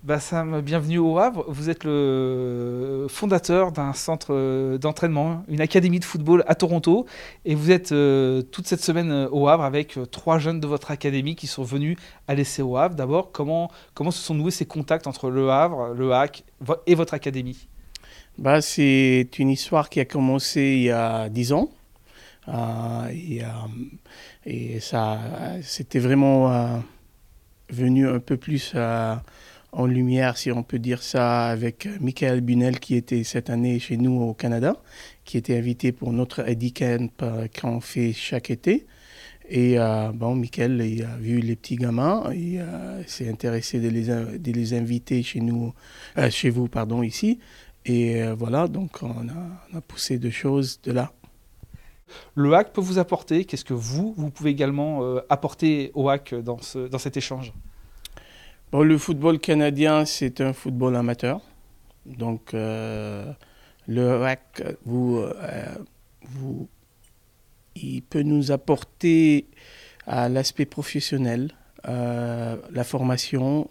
Bassam, bienvenue au Havre. Vous êtes le fondateur d'un centre d'entraînement, une académie de football à Toronto. Et vous êtes toute cette semaine au Havre avec trois jeunes de votre académie qui sont venus à l'essai au Havre. D'abord, comment se sont noués ces contacts entre le Havre, le HAC et votre académie? C'est une histoire qui a commencé il y a 10 ans. Euh, et, euh, et ça, c'était vraiment venu un peu plus en lumière, si on peut dire ça, avec Michael Bunel qui était cette année chez nous au Canada, qui était invité pour notre Eddie Camp qu'on fait chaque été. Michael il a vu les petits gamins et s'est intéressé de les inviter chez nous, chez vous, pardon, ici. Voilà, donc on a poussé deux choses de là. Le HAC peut vous apporter. Qu'est-ce que vous pouvez également apporter au HAC dans cet échange? Bon, le football canadien, c'est un football amateur. Le RAC, vous, il peut nous apporter à l'aspect professionnel, la formation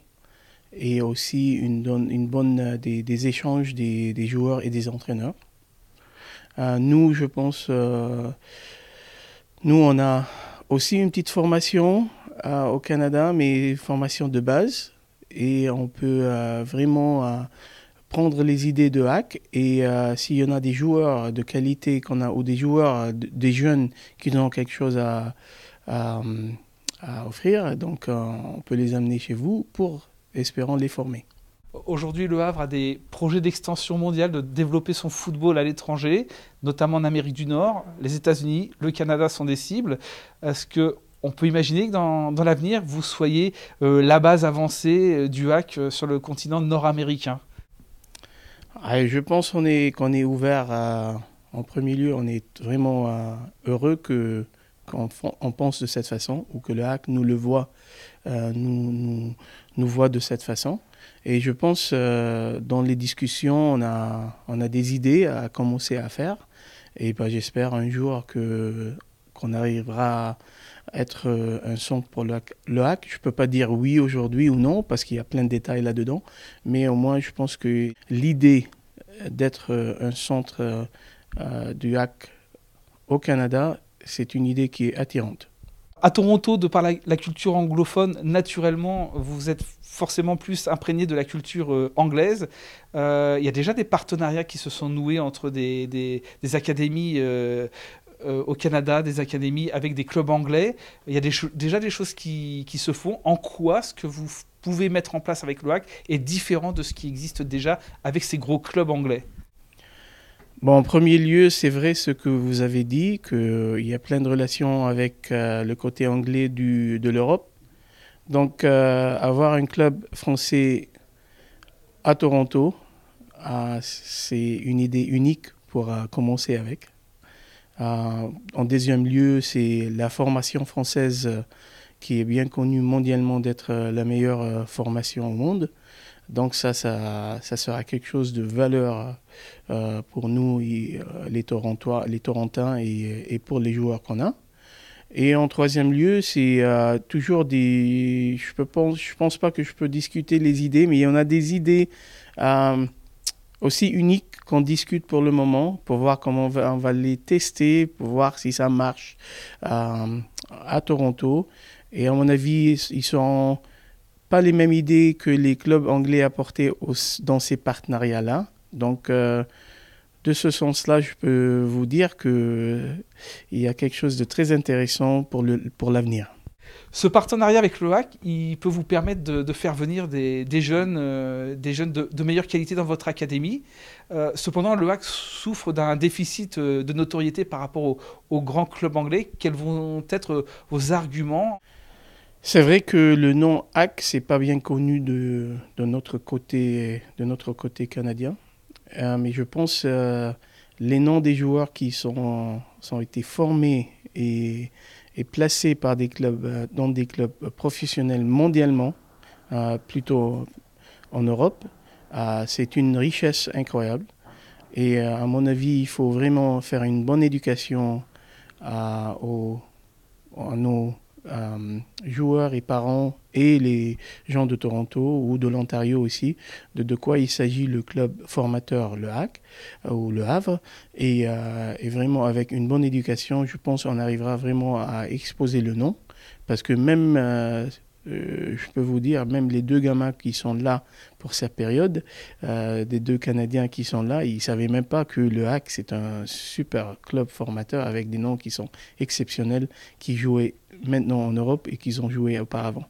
et aussi une bonne des échanges des joueurs et des entraîneurs. Nous, je pense, nous, on a aussi une petite formation au Canada, mais formation de base. Et on peut vraiment prendre les idées de hack. Et s'il y en a des joueurs de qualité qu'on a, ou des joueurs, des jeunes qui ont quelque chose à, à offrir, on peut les amener chez vous pour, espérant, les former. Aujourd'hui, Le Havre a des projets d'extension mondiale, de développer son football à l'étranger, notamment en Amérique du Nord. Les États-Unis, le Canada sont des cibles. Est-ce que on peut imaginer que dans l'avenir, vous soyez la base avancée du hack sur le continent nord-américain? Je pense qu'on est ouvert en premier lieu, on est vraiment heureux qu'on pense de cette façon ou que le hack nous le voit, nous voit de cette façon. Et je pense dans les discussions, on a des idées à commencer à faire. Et ben, j'espère un jour qu'on arrivera à être un centre pour le hack. Je ne peux pas dire oui aujourd'hui ou non parce qu'il y a plein de détails là-dedans. Mais au moins, je pense que l'idée d'être un centre du hack au Canada, c'est une idée qui est attirante. À Toronto, de par la culture anglophone, naturellement, vous êtes forcément plus imprégné de la culture anglaise. Il y a déjà des partenariats qui se sont noués entre des académies au Canada, des académies avec des clubs anglais. Il y a déjà des choses qui se font. En quoi ce que vous pouvez mettre en place avec le HAC est différent de ce qui existe déjà avec ces gros clubs anglais? Bon, en premier lieu, c'est vrai ce que vous avez dit, qu'il y a plein de relations avec le côté anglais de l'Europe. Avoir un club français à Toronto, c'est une idée unique pour commencer avec. En deuxième lieu, c'est la formation française qui est bien connue mondialement d'être la meilleure formation au monde. Ça sera quelque chose de valeur pour nous, les Torontois, les Torrentins et pour les joueurs qu'on a. Et en troisième lieu, c'est toujours des. Je pense pas que je peux discuter les idées, mais il y en a des idées euh, aussi uniques qu'on discute pour le moment, pour voir comment on va les tester, pour voir si ça marche à Toronto. Et à mon avis, ils sont pas les mêmes idées que les clubs anglais apportaient dans ces partenariats-là. De ce sens-là, je peux vous dire il y a quelque chose de très intéressant pour l'avenir. Ce partenariat avec le HAC, il peut vous permettre de faire venir des jeunes de meilleure qualité dans votre académie. Cependant, le HAC souffre d'un déficit de notoriété par rapport aux grands clubs anglais. Quels vont être vos arguments? C'est vrai que le nom hack, c'est pas bien connu de notre côté canadien. Mais je pense les noms des joueurs sont été formés et placés par des clubs, dans des clubs professionnels mondialement, plutôt en Europe, c'est une richesse incroyable. Et à mon avis, il faut vraiment faire une bonne éducation à nos joueurs et parents et les gens de Toronto ou de l'Ontario aussi, de quoi il s'agit le club formateur, le HAC ou le Havre. Et vraiment, avec une bonne éducation, je pense qu'on arrivera vraiment à exposer le nom. Parce que même, je peux vous dire, même les deux gamins qui sont là pour cette période, des deux Canadiens qui sont là, ils ne savaient même pas que le HAC, c'est un super club formateur avec des noms qui sont exceptionnels, qui jouaient maintenant en Europe et qui ont joué auparavant.